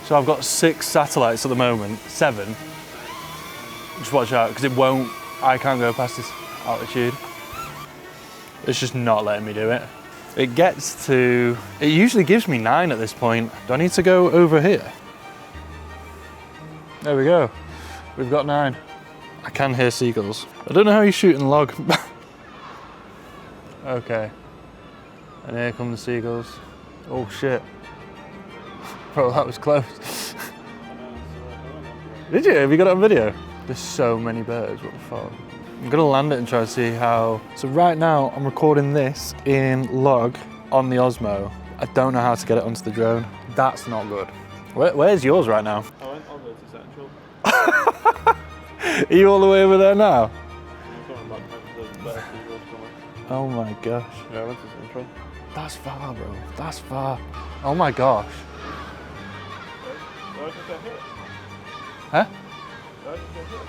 So I've got 6 satellites at the moment, 7. Just watch out, because I can't go past this altitude. It's just not letting me do it. It usually gives me 9 at this point. Do I need to go over here? There we go. We've got 9. I can hear seagulls. I don't know how you shoot and log. Okay. And here come the seagulls. Oh shit. Bro, that was close. Did you? Have you got it on video? There's so many birds, what the fuck? I'm gonna land it and try to see how... So right now, I'm recording this in log on the Osmo. I don't know how to get it onto the drone. That's not good. Where's yours right now? I went all the way to Central. Are you all the way over there now? I'm coming back to the better seagulls coming. Oh my gosh. Yeah, I went to Central. That's far, bro. That's far. Oh my gosh. Where did they hit? Huh? Where did they hit?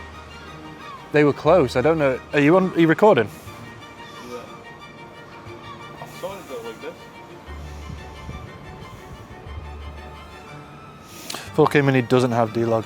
They were close. I don't know. Are you recording? Yeah. Someone go like this. 4K Mini doesn't have D-Log.